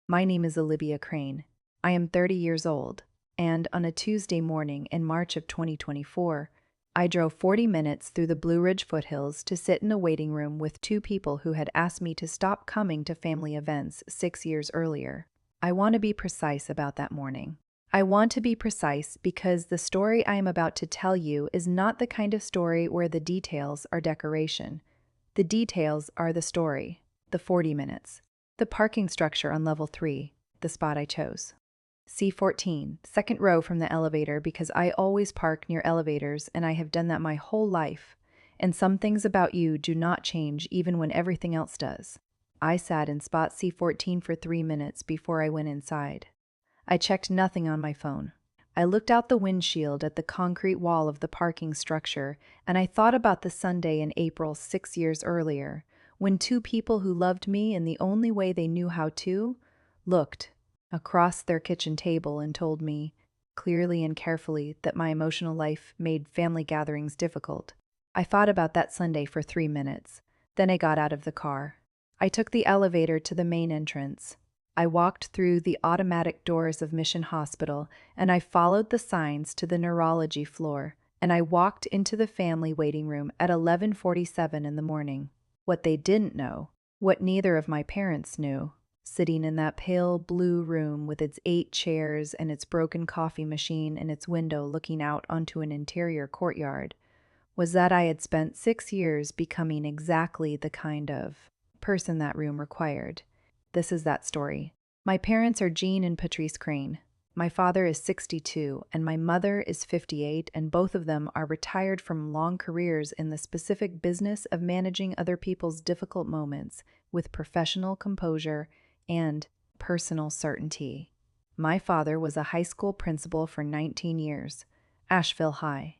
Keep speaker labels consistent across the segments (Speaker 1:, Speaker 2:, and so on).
Speaker 1: My name is Olivia Crane. I am 30 years old, and on a Tuesday morning in March of 2024, I drove 40 minutes through the Blue Ridge foothills to sit in a waiting room with two people who had asked me to stop coming to family events 6 years earlier. I want to be precise about that morning. I want to be precise because the story I am about to tell you is not the kind of story where the details are decoration. The details are the story, the 40 minutes. The parking structure on level 3, the spot I chose. C14, second row from the elevator because I always park near elevators and I have done that my whole life. And some things about you do not change even when everything else does. I sat in spot C14 for 3 minutes before I went inside. I checked nothing on my phone. I looked out the windshield at the concrete wall of the parking structure and I thought about the Sunday in April 6 years earlier, when two people who loved me in the only way they knew how to, looked across their kitchen table and told me, clearly and carefully, that my emotional life made family gatherings difficult. I thought about that Sunday for 3 minutes. Then I got out of the car. I took the elevator to the main entrance. I walked through the automatic doors of Mission Hospital, and I followed the signs to the neurology floor, and I walked into the family waiting room at 11:47 in the morning. What they didn't know, what neither of my parents knew, sitting in that pale blue room with its 8 chairs and its broken coffee machine and its window looking out onto an interior courtyard, was that I had spent 6 years becoming exactly the kind of person that room required. This is that story. My parents are Jean and Patrice Crane. My father is 62 and my mother is 58, and both of them are retired from long careers in the specific business of managing other people's difficult moments with professional composure and personal certainty. My father was a high school principal for 19 years, Asheville High.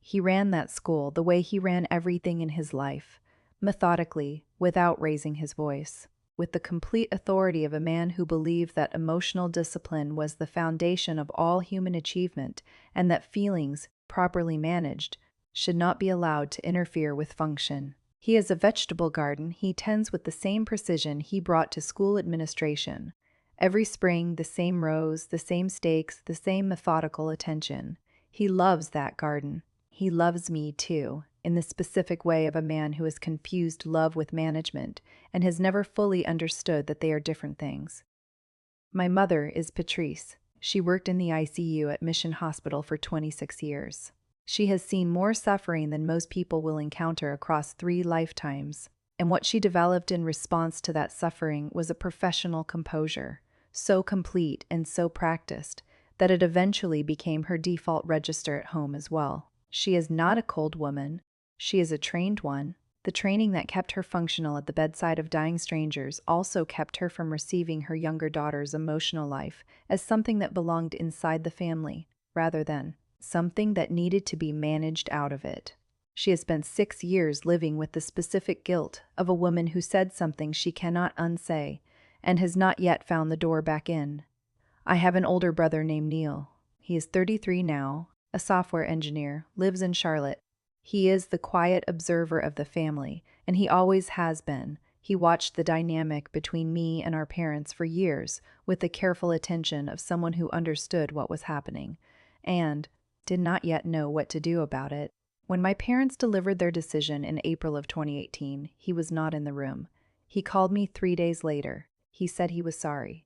Speaker 1: He ran that school the way he ran everything in his life, methodically, without raising his voice, with the complete authority of a man who believed that emotional discipline was the foundation of all human achievement and that feelings, properly managed, should not be allowed to interfere with function. He has a vegetable garden he tends with the same precision he brought to school administration. Every spring, the same rows, the same stakes, the same methodical attention. He loves that garden. He loves me, too, in the specific way of a man who has confused love with management and has never fully understood that they are different things. My mother is Patrice. She worked in the ICU at Mission Hospital for 26 years. She has seen more suffering than most people will encounter across 3 lifetimes, and what she developed in response to that suffering was a professional composure, so complete and so practiced that it eventually became her default register at home as well. She is not a cold woman. She is a trained one. The training that kept her functional at the bedside of dying strangers also kept her from receiving her younger daughter's emotional life as something that belonged inside the family, rather than something that needed to be managed out of it. She has spent 6 years living with the specific guilt of a woman who said something she cannot unsay and has not yet found the door back in. I have an older brother named Neil. He is 33 now, a software engineer, lives in Charlotte. He is the quiet observer of the family, and he always has been. He watched the dynamic between me and our parents for years with the careful attention of someone who understood what was happening and did not yet know what to do about it. When my parents delivered their decision in April of 2018, he was not in the room. He called me 3 days later. He said he was sorry.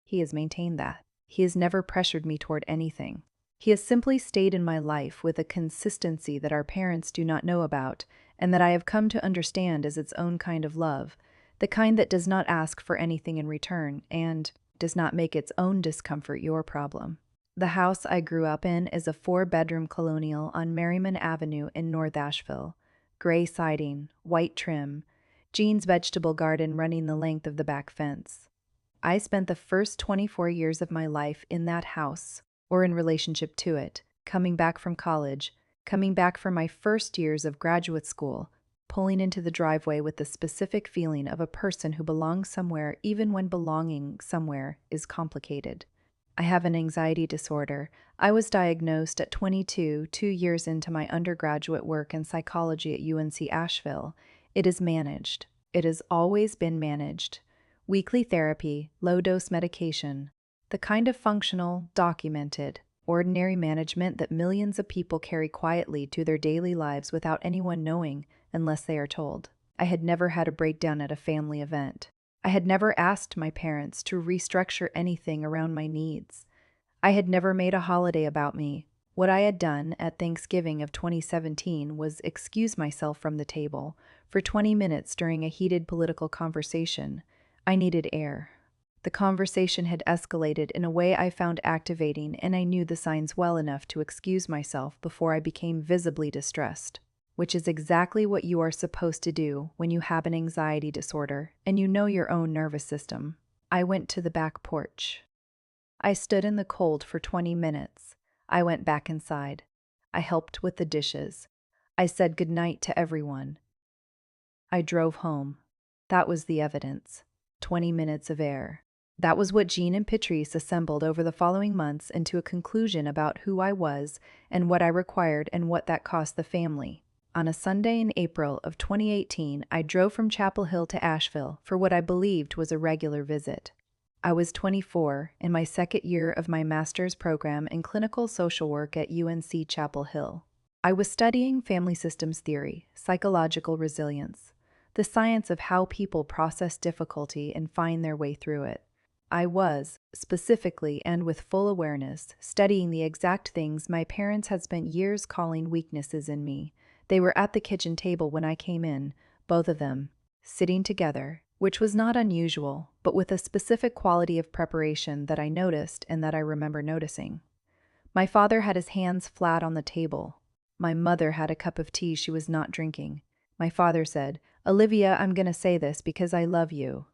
Speaker 1: He has maintained that. He has never pressured me toward anything. He has simply stayed in my life with a consistency that our parents do not know about, and that I have come to understand as its own kind of love, the kind that does not ask for anything in return and does not make its own discomfort your problem. The house I grew up in is a 4-bedroom colonial on Merriman Avenue in North Asheville. Gray siding, white trim, Jean's vegetable garden running the length of the back fence. I spent the first 24 years of my life in that house, or in relationship to it, coming back from college, coming back from my first years of graduate school, pulling into the driveway with the specific feeling of a person who belongs somewhere even when belonging somewhere is complicated. I have an anxiety disorder. I was diagnosed at 22, 2 years into my undergraduate work in psychology at UNC Asheville. It is managed. It has always been managed. weekly therapy, low-dose medication, the kind of functional, documented, ordinary management that millions of people carry quietly to their daily lives without anyone knowing unless they are told. I had never had a breakdown at a family event. I had never asked my parents to restructure anything around my needs. I had never made a holiday about me. What I had done at Thanksgiving of 2017 was excuse myself from the table for 20 minutes during a heated political conversation. I needed air. The conversation had escalated in a way I found activating, and I knew the signs well enough to excuse myself before I became visibly distressed, which is exactly what you are supposed to do when you have an anxiety disorder and you know your own nervous system. I went to the back porch. I stood in the cold for 20 minutes. I went back inside. I helped with the dishes. I said goodnight to everyone. I drove home. That was the evidence. 20 minutes of air. That was what Jean and Patrice assembled over the following months into a conclusion about who I was and what I required and what that cost the family. On a Sunday in April of 2018, I drove from Chapel Hill to Asheville for what I believed was a regular visit. I was 24, in my second year of my master's program in clinical social work at UNC Chapel Hill. I was studying family systems theory, psychological resilience, the science of how people process difficulty and find their way through it. I was, specifically and with full awareness, studying the exact things my parents had spent years calling weaknesses in me. They were at the kitchen table when I came in, both of them, sitting together, which was not unusual, but with a specific quality of preparation that I noticed and that I remember noticing. My father had his hands flat on the table. My mother had a cup of tea she was not drinking. My father said, "Olivia, I'm going to say this because I love you.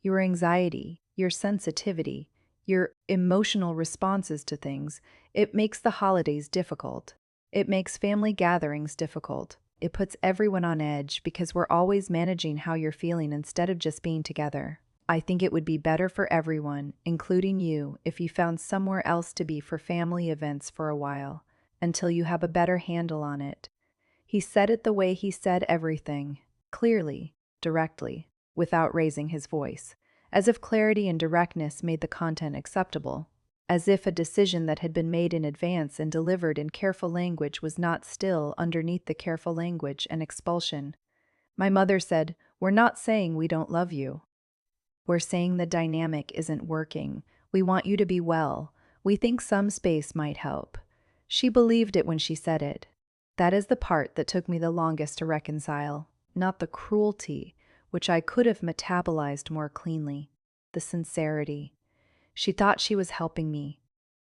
Speaker 1: Your anxiety, your sensitivity, your emotional responses to things, it makes the holidays difficult. It makes family gatherings difficult. It puts everyone on edge because we're always managing how you're feeling instead of just being together. I think it would be better for everyone, including you, if you found somewhere else to be for family events for a while, until you have a better handle on it." He said it the way he said everything, clearly, directly, without raising his voice, as if clarity and directness made the content acceptable, as if a decision that had been made in advance and delivered in careful language was not still underneath the careful language and expulsion. My mother said, "We're not saying we don't love you. We're saying the dynamic isn't working. We want you to be well. We think some space might help." She believed it when she said it. That is the part that took me the longest to reconcile, not the cruelty, which I could have metabolized more cleanly, the sincerity. She thought she was helping me.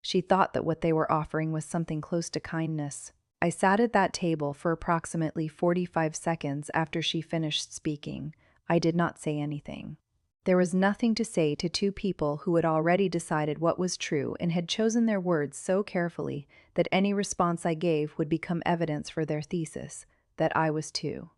Speaker 1: She thought that what they were offering was something close to kindness. I sat at that table for approximately 45 seconds after she finished speaking. I did not say anything. There was nothing to say to two people who had already decided what was true and had chosen their words so carefully that any response I gave would become evidence for their thesis, that I was too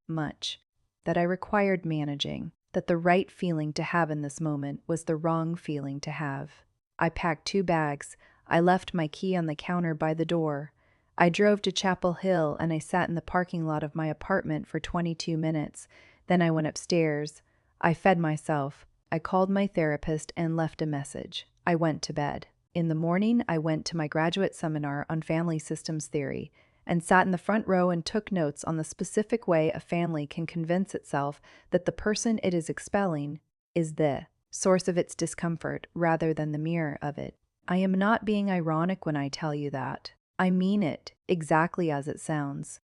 Speaker 1: much, that I required managing, that the right feeling to have in this moment was the wrong feeling to have. I packed 2 bags. I left my key on the counter by the door. I drove to Chapel Hill and I sat in the parking lot of my apartment for 22 minutes. Then I went upstairs. I fed myself. I called my therapist and left a message. I went to bed. In the morning, I went to my graduate seminar on family systems theory and sat in the front row and took notes on the specific way a family can convince itself that the person it is expelling is the source of its discomfort rather than the mirror of it. I am not being ironic when I tell you that. I mean it exactly as it sounds.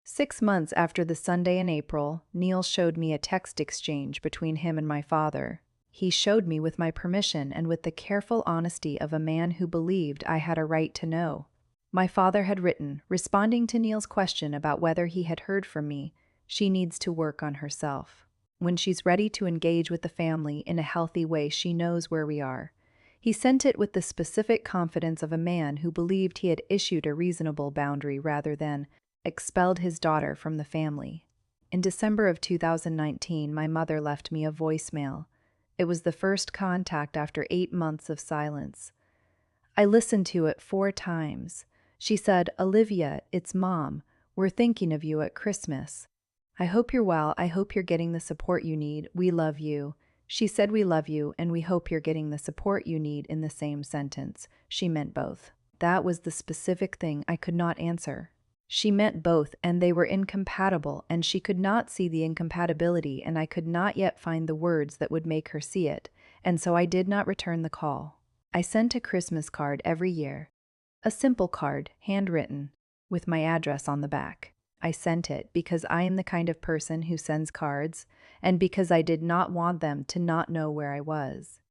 Speaker 1: 6 months after the Sunday in April, Neil showed me a text exchange between him and my father. He showed me with my permission and with the careful honesty of a man who believed I had a right to know. My father had written, responding to Neil's question about whether he had heard from me, "She needs to work on herself. When she's ready to engage with the family in a healthy way, she knows where we are." He sent it with the specific confidence of a man who believed he had issued a reasonable boundary rather than expelled his daughter from the family. In December of 2019, my mother left me a voicemail. It was the first contact after 8 months of silence. I listened to it 4 times. She said, "Olivia, it's Mom. We're thinking of you at Christmas. I hope you're well. I hope you're getting the support you need. We love you." She said we love you and we hope you're getting the support you need in the same sentence. She meant both. That was the specific thing I could not answer. She meant both, and they were incompatible, and she could not see the incompatibility, and I could not yet find the words that would make her see it, and so I did not return the call. I sent a Christmas card every year. A simple card, handwritten, with my address on the back. I sent it because I am the kind of person who sends cards, and because I did not want them to not know where I was.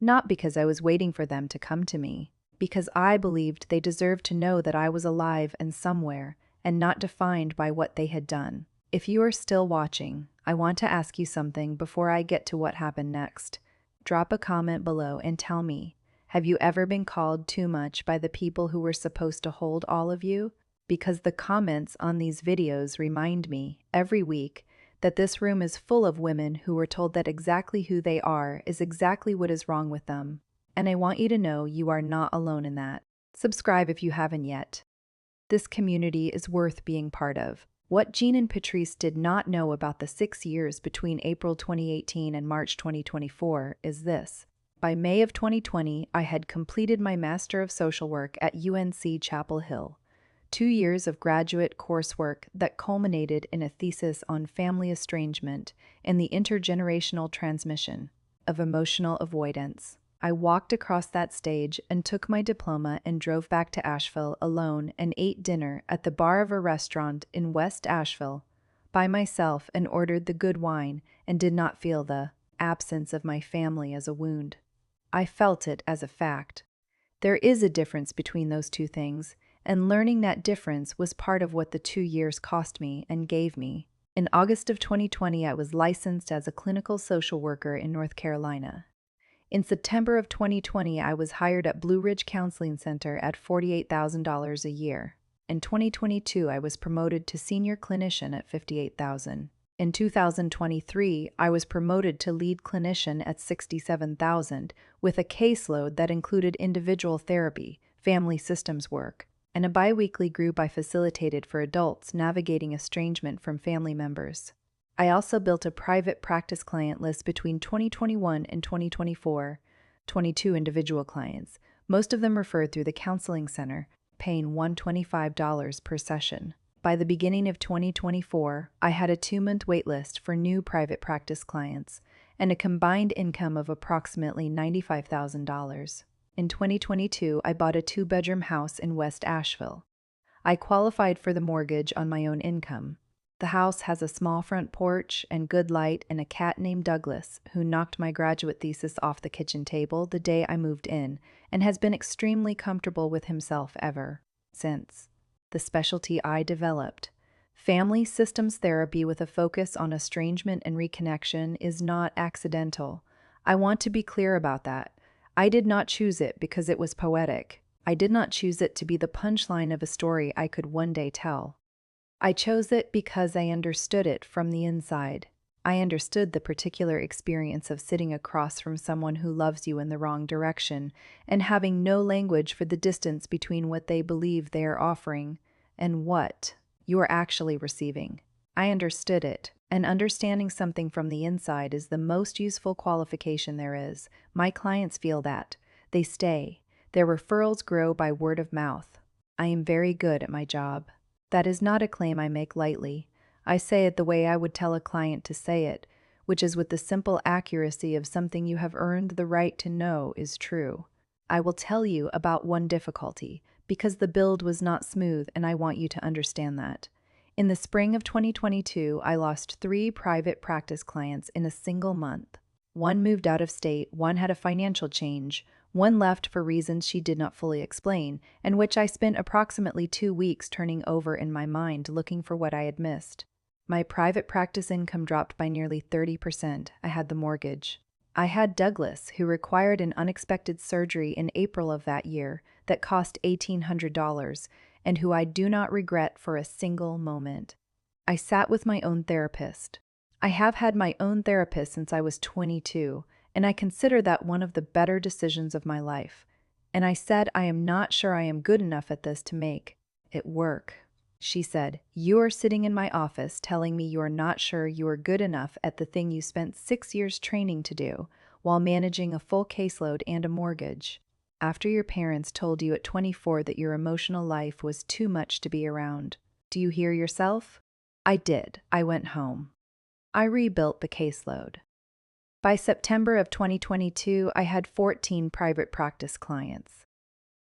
Speaker 1: Not because I was waiting for them to come to me, because I believed they deserved to know that I was alive and somewhere, and not defined by what they had done. If you are still watching, I want to ask you something before I get to what happened next. Drop a comment below and tell me, have you ever been called too much by the people who were supposed to hold all of you? Because the comments on these videos remind me, every week, that this room is full of women who were told that exactly who they are is exactly what is wrong with them. And I want you to know you are not alone in that. Subscribe if you haven't yet. This community is worth being part of. What Jean and Patrice did not know about the 6 years between April 2018 and March 2024 is this. By May of 2020, I had completed my Master of Social Work at UNC Chapel Hill. 2 years of graduate coursework that culminated in a thesis on family estrangement and the intergenerational transmission of emotional avoidance. I walked across that stage and took my diploma and drove back to Asheville alone and ate dinner at the bar of a restaurant in West Asheville by myself and ordered the good wine and did not feel the absence of my family as a wound. I felt it as a fact. There is a difference between those two things, and learning that difference was part of what the 2 years cost me and gave me. In August of 2020, I was licensed as a clinical social worker in North Carolina. In September of 2020, I was hired at Blue Ridge Counseling Center at $48,000 a year. In 2022, I was promoted to senior clinician at $58,000. In 2023, I was promoted to lead clinician at $67,000, with a caseload that included individual therapy, family systems work, and a biweekly group I facilitated for adults navigating estrangement from family members. I also built a private practice client list between 2021 and 2024, 22 individual clients, most of them referred through the counseling center, paying $125 per session. By the beginning of 2024, I had a 2-month wait list for new private practice clients and a combined income of approximately $95,000. In 2022, I bought a 2-bedroom house in West Asheville. I qualified for the mortgage on my own income. The house has a small front porch and good light and a cat named Douglas, who knocked my graduate thesis off the kitchen table the day I moved in and has been extremely comfortable with himself ever since. The specialty I developed, family systems therapy with a focus on estrangement and reconnection, is not accidental. I want to be clear about that. I did not choose it because it was poetic. I did not choose it to be the punchline of a story I could one day tell. I chose it because I understood it from the inside. I understood the particular experience of sitting across from someone who loves you in the wrong direction and having no language for the distance between what they believe they are offering and what you are actually receiving. I understood it, and understanding something from the inside is the most useful qualification there is. My clients feel that. They stay. Their referrals grow by word of mouth. I am very good at my job. That is not a claim I make lightly. I say it the way I would tell a client to say it, which is with the simple accuracy of something you have earned the right to know is true. I will tell you about one difficulty, because the build was not smooth and I want you to understand that. In the spring of 2022, I lost 3 private practice clients in a single month. One moved out of state, one had a financial change, one left for reasons she did not fully explain, and which I spent approximately 2 weeks turning over in my mind looking for what I had missed. My private practice income dropped by nearly 30%. I had the mortgage. I had Douglas, who required an unexpected surgery in April of that year that cost $1,800, and who I do not regret for a single moment. I sat with my own therapist. I have had my own therapist since I was 22, and I consider that one of the better decisions of my life. And I said I am not sure I am good enough at this to make it work. She said, "You are sitting in my office telling me you are not sure you are good enough at the thing you spent 6 years training to do, while managing a full caseload and a mortgage. After your parents told you at 24 that your emotional life was too much to be around. Do you hear yourself?" I did. I went home. I rebuilt the caseload. By September of 2022, I had 14 private practice clients.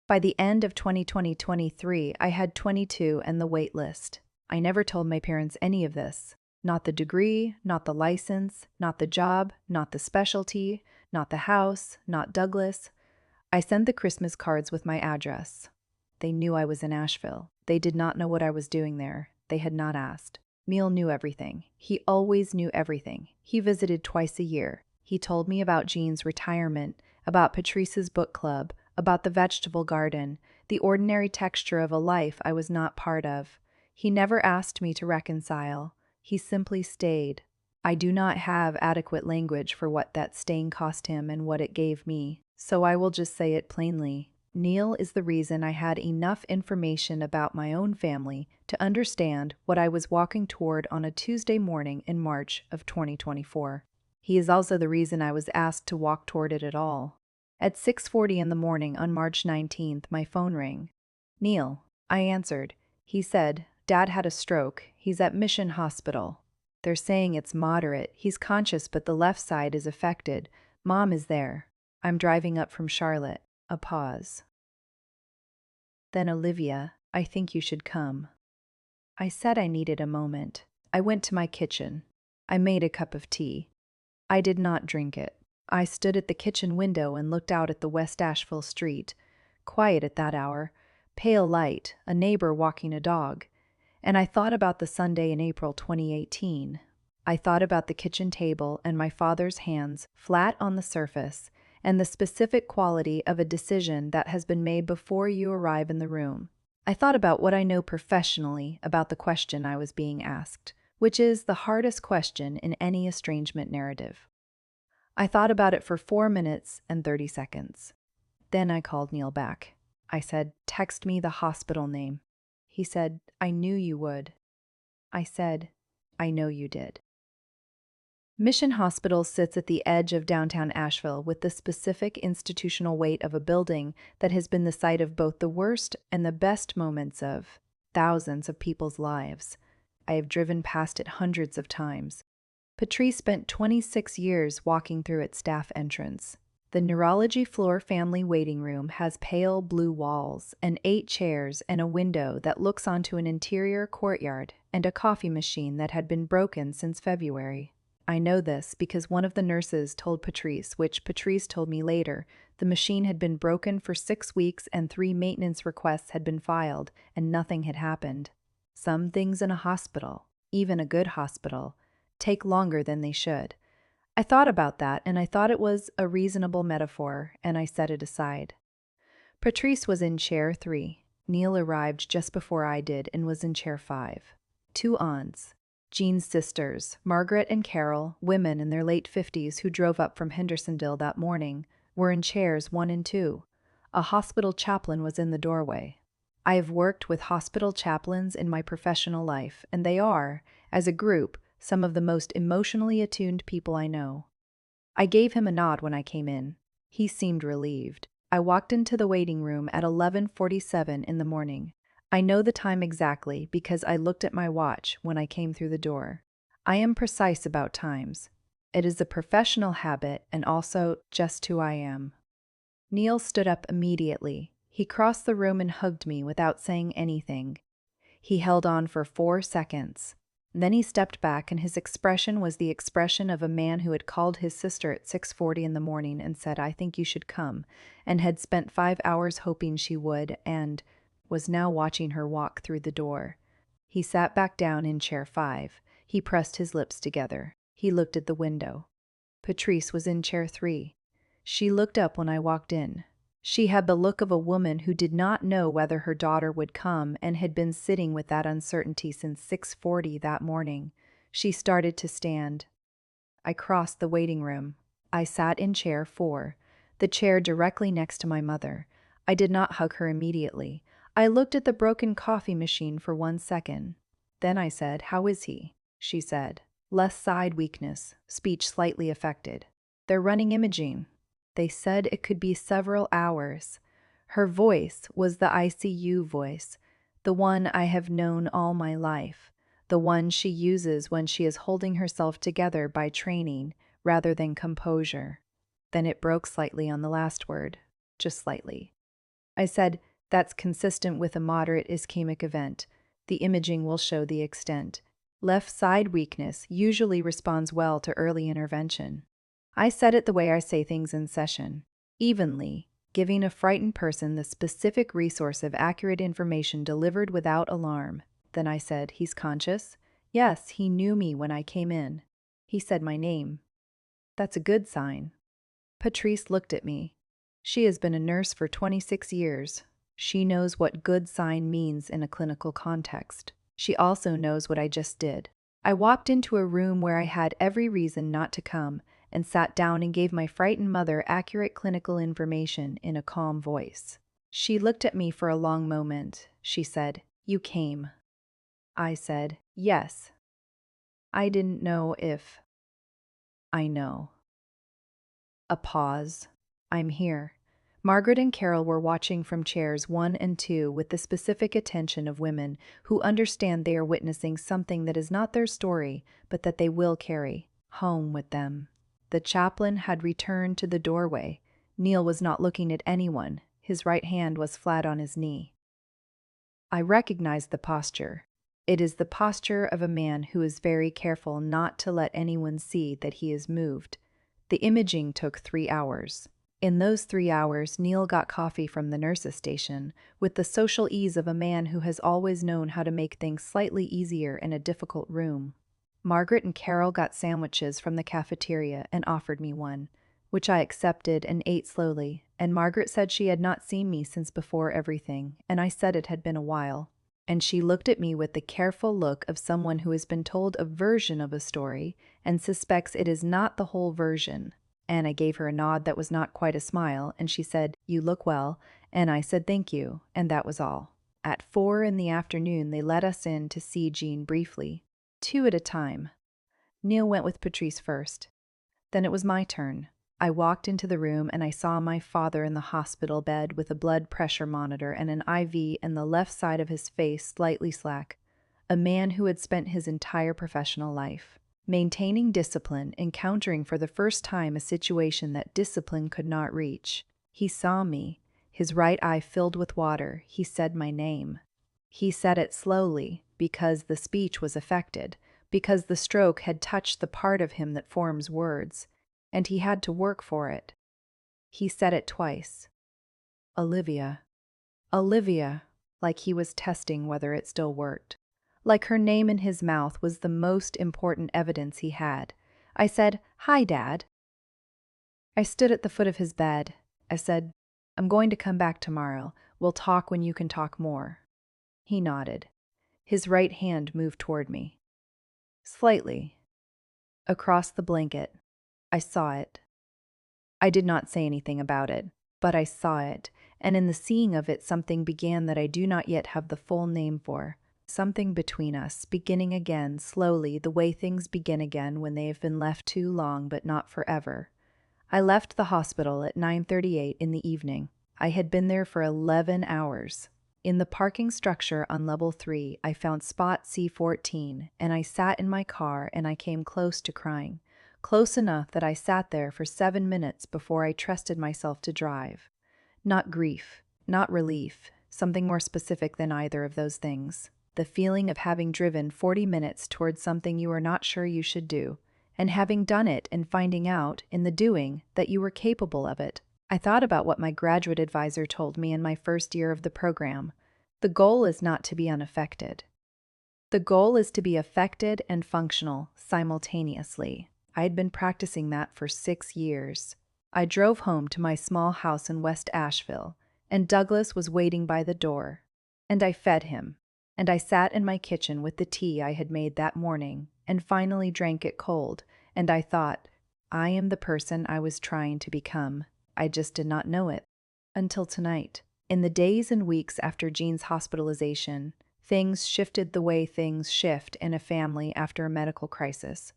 Speaker 1: By the end of 2023, I had 22 and the wait list. I never told my parents any of this. Not the degree, not the license, not the job, not the specialty, not the house, not Douglas. I sent the Christmas cards with my address. They knew I was in Asheville. They did not know what I was doing there. They had not asked. Neil knew everything. He always knew everything. He visited twice a year. He told me about Jean's retirement, about Patrice's book club, about the vegetable garden, the ordinary texture of a life I was not part of. He never asked me to reconcile. He simply stayed. I do not have adequate language for what that staying cost him and what it gave me, so I will just say it plainly. Neil is the reason I had enough information about my own family to understand what I was walking toward on a Tuesday morning in March of 2024. He is also the reason I was asked to walk toward it at all. At 6:40 in the morning on March 19th, my phone rang. "Neil," I answered. He said, "Dad had a stroke. He's at Mission Hospital. They're saying it's moderate. He's conscious, but the left side is affected. Mom is there. I'm driving up from Charlotte." A pause. Then, "Olivia, I think you should come." I said I needed a moment. I went to my kitchen. I made a cup of tea. I did not drink it. I stood at the kitchen window and looked out at the West Asheville street. Quiet at that hour, pale light, a neighbor walking a dog. And I thought about the Sunday in April 2018. I thought about the kitchen table and my father's hands, flat on the surface, and the specific quality of a decision that has been made before you arrive in the room. I thought about what I know professionally about the question I was being asked, which is the hardest question in any estrangement narrative. I thought about it for 4 minutes and 30 seconds. Then I called Neil back. I said, "Text me the hospital name." He said, "I knew you would." I said, "I know you did." Mission Hospital sits at the edge of downtown Asheville with the specific institutional weight of a building that has been the site of both the worst and the best moments of thousands of people's lives. I have driven past it hundreds of times. Patrice spent 26 years walking through its staff entrance. The neurology floor family waiting room has pale blue walls and 8 chairs and a window that looks onto an interior courtyard and a coffee machine that had been broken since February. I know this because one of the nurses told Patrice, which Patrice told me later, the machine had been broken for 6 weeks and 3 maintenance requests had been filed and nothing had happened. Some things in a hospital, even a good hospital, take longer than they should. I thought about that and I thought it was a reasonable metaphor and I set it aside. Patrice was in chair 3. Neil arrived just before I did and was in chair 5. 2 aunts, Jean's sisters, Margaret and Carol, women in their late 50s who drove up from Hendersonville that morning, were in chairs 1 and 2. A hospital chaplain was in the doorway. I have worked with hospital chaplains in my professional life, and they are, as a group, some of the most emotionally attuned people I know. I gave him a nod when I came in. He seemed relieved. I walked into the waiting room at 11:47 in the morning. I know the time exactly because I looked at my watch when I came through the door. I am precise about times. It is a professional habit and also just who I am. Neil stood up immediately. He crossed the room and hugged me without saying anything. He held on for 4 seconds. Then he stepped back and his expression was the expression of a man who had called his sister at 6:40 in the morning and said, "I think you should come," and had spent 5 hours hoping she would and was now watching her walk through the door. He sat back down in chair 5. He pressed his lips together. He looked at the window. Patrice was in chair 3. She looked up when I walked in. She had the look of a woman who did not know whether her daughter would come and had been sitting with that uncertainty since 6:40 that morning. She started to stand. I crossed the waiting room. I sat in chair 4, the chair directly next to my mother. I did not hug her immediately. I looked at the broken coffee machine for 1 second. Then I said, "How is he?" She said, "Left side weakness, speech slightly affected. They're running imaging. They said it could be several hours." Her voice was the ICU voice, the one I have known all my life, the one she uses when she is holding herself together by training rather than composure. Then it broke slightly on the last word, just slightly. I said, "That's consistent with a moderate ischemic event. The imaging will show the extent. Left side weakness usually responds well to early intervention." I said it the way I say things in session, evenly, giving a frightened person the specific resource of accurate information delivered without alarm. Then I said, "He's conscious?" "Yes, he knew me when I came in. He said my name." "That's a good sign." Patrice looked at me. She has been a nurse for 26 years. She knows what good sign means in a clinical context. She also knows what I just did. I walked into a room where I had every reason not to come and sat down and gave my frightened mother accurate clinical information in a calm voice. She looked at me for a long moment. She said, "You came." I said, "Yes. I didn't know if." "I know." A pause. "I'm here." Margaret and Carol were watching from chairs 1 and 2 with the specific attention of women who understand they are witnessing something that is not their story, but that they will carry home with them. The chaplain had returned to the doorway. Neil was not looking at anyone. His right hand was flat on his knee. I recognized the posture. It is the posture of a man who is very careful not to let anyone see that he is moved. The imaging took 3 hours. In those 3 hours, Neil got coffee from the nurse's station, with the social ease of a man who has always known how to make things slightly easier in a difficult room. Margaret and Carol got sandwiches from the cafeteria and offered me one, which I accepted and ate slowly, and Margaret said she had not seen me since before everything, and I said it had been a while. And she looked at me with the careful look of someone who has been told a version of a story and suspects it is not the whole version. And I gave her a nod that was not quite a smile, and she said, "You look well," and I said thank you, and that was all. At 4 in the afternoon, they let us in to see Jean briefly, 2 at a time. Neil went with Patrice first. Then it was my turn. I walked into the room and I saw my father in the hospital bed with a blood pressure monitor and an IV in the left side of his face slightly slack. A man who had spent his entire professional life maintaining discipline, encountering for the first time a situation that discipline could not reach. He saw me. His right eye filled with water. He said my name. He said it slowly because the speech was affected, because the stroke had touched the part of him that forms words, and he had to work for it. He said it twice. "Olivia. Olivia," like he was testing whether it still worked. Like her name in his mouth was the most important evidence he had. I said, "Hi, Dad." I stood at the foot of his bed. I said, "I'm going to come back tomorrow. We'll talk when you can talk more." He nodded. His right hand moved toward me. Slightly. Across the blanket. I saw it. I did not say anything about it, but I saw it, and in the seeing of it something began that I do not yet have the full name for. Something between us, beginning again, slowly, the way things begin again when they have been left too long but not forever. I left the hospital at 9:38 in the evening. I had been there for 11 hours. In the parking structure on level 3, I found spot C14, and I sat in my car and I came close to crying. Close enough that I sat there for 7 minutes before I trusted myself to drive. Not grief, not relief, something more specific than either of those things. The feeling of having driven 40 minutes towards something you are not sure you should do, and having done it and finding out, in the doing, that you were capable of it. I thought about what my graduate advisor told me in my first year of the program. The goal is not to be unaffected. The goal is to be affected and functional simultaneously. I had been practicing that for 6 years. I drove home to my small house in West Asheville, and Douglas was waiting by the door. And I fed him. And I sat in my kitchen with the tea I had made that morning, and finally drank it cold, and I thought, I am the person I was trying to become. I just did not know it. Until tonight. In the days and weeks after Jean's hospitalization, things shifted the way things shift in a family after a medical crisis.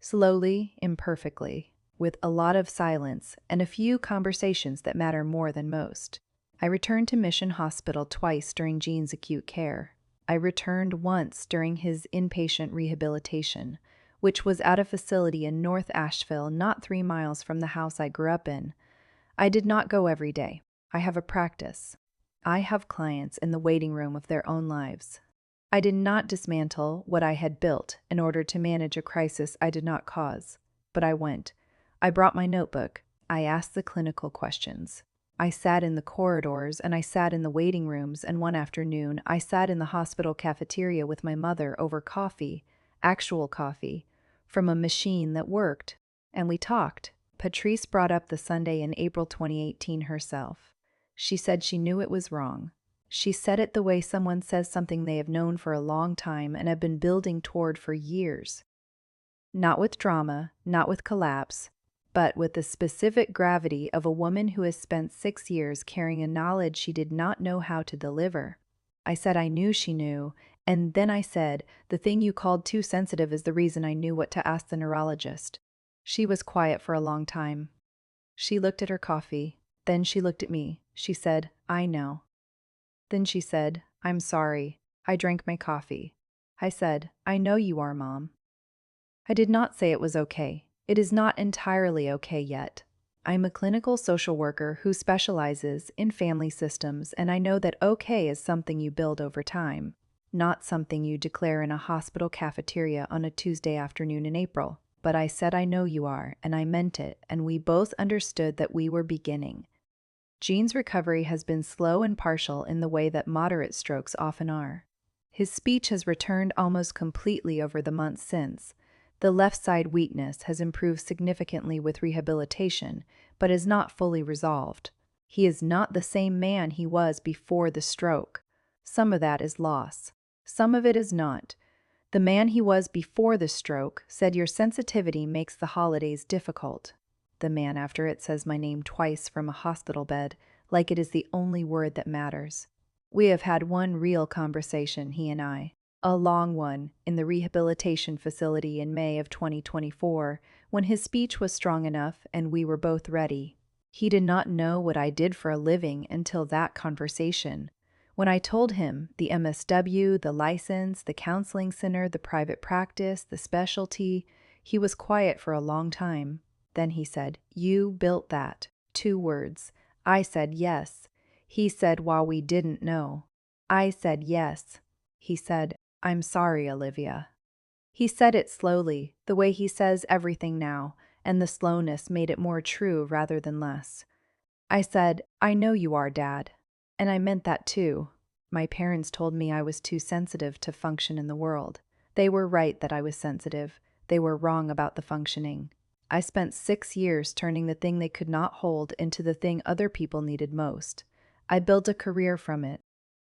Speaker 1: Slowly, imperfectly, with a lot of silence and a few conversations that matter more than most. I returned to Mission Hospital twice during Jean's acute care. I returned once during his inpatient rehabilitation, which was at a facility in North Asheville, not 3 miles from the house I grew up in. I did not go every day. I have a practice. I have clients in the waiting room of their own lives. I did not dismantle what I had built in order to manage a crisis I did not cause, but I went. I brought my notebook. I asked the clinical questions. I sat in the corridors and I sat in the waiting rooms, and one afternoon I sat in the hospital cafeteria with my mother over coffee, actual coffee, from a machine that worked, and we talked. Patrice brought up the Sunday in April 2018 herself. She said she knew it was wrong. She said it the way someone says something they have known for a long time and have been building toward for years. Not with drama, not with collapse, but with the specific gravity of a woman who has spent 6 years carrying a knowledge she did not know how to deliver. I said I knew she knew, and then I said, the thing you called too sensitive is the reason I knew what to ask the neurologist. She was quiet for a long time. She looked at her coffee. Then she looked at me. She said, I know. Then she said, I'm sorry. I drank my coffee. I said, I know you are, Mom. I did not say it was okay. It is not entirely okay yet. I'm a clinical social worker who specializes in family systems, and I know that okay is something you build over time, not something you declare in a hospital cafeteria on a Tuesday afternoon in April. But I said I know you are, and I meant it, and we both understood that we were beginning. Jean's recovery has been slow and partial in the way that moderate strokes often are. His speech has returned almost completely over the months since. The left side weakness has improved significantly with rehabilitation, but is not fully resolved. He is not the same man he was before the stroke. Some of that is loss. Some of it is not. The man he was before the stroke said your sensitivity makes the holidays difficult. The man after it says my name twice from a hospital bed, like it is the only word that matters. We have had one real conversation, he and I. A long one, in the rehabilitation facility in May of 2024, when his speech was strong enough and we were both ready. He did not know what I did for a living until that conversation. When I told him the MSW, the license, the counseling center, the private practice, the specialty, he was quiet for a long time. Then he said, You built that. 2 words. I said yes. He said while we didn't know. I said yes. He said, I'm sorry, Olivia. He said it slowly, the way he says everything now, and the slowness made it more true rather than less. I said, I know you are, Dad. And I meant that too. My parents told me I was too sensitive to function in the world. They were right that I was sensitive. They were wrong about the functioning. I spent 6 years turning the thing they could not hold into the thing other people needed most. I built a career from it.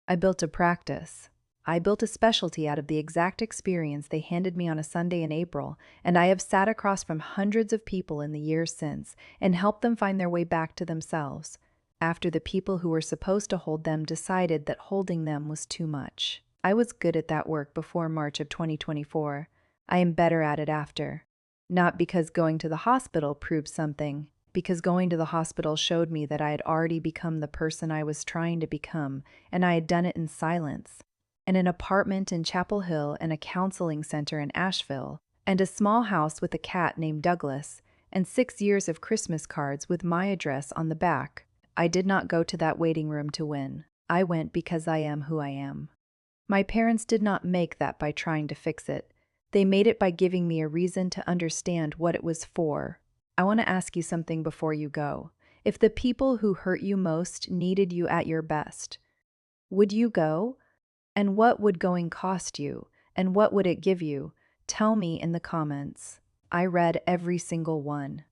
Speaker 1: I built a practice. I built a specialty out of the exact experience they handed me on a Sunday in April, and I have sat across from hundreds of people in the years since and helped them find their way back to themselves, after the people who were supposed to hold them decided that holding them was too much. I was good at that work before March of 2024. I am better at it after. Not because going to the hospital proved something, because going to the hospital showed me that I had already become the person I was trying to become, and I had done it in silence. In an apartment in Chapel Hill and a counseling center in Asheville, and a small house with a cat named Douglas, and 6 years of Christmas cards with my address on the back. I did not go to that waiting room to win. I went because I am who I am. My parents did not make that by trying to fix it. They made it by giving me a reason to understand what it was for. I want to ask you something before you go. If the people who hurt you most needed you at your best, would you go? And what would going cost you? And what would it give you? Tell me in the comments. I read every single one.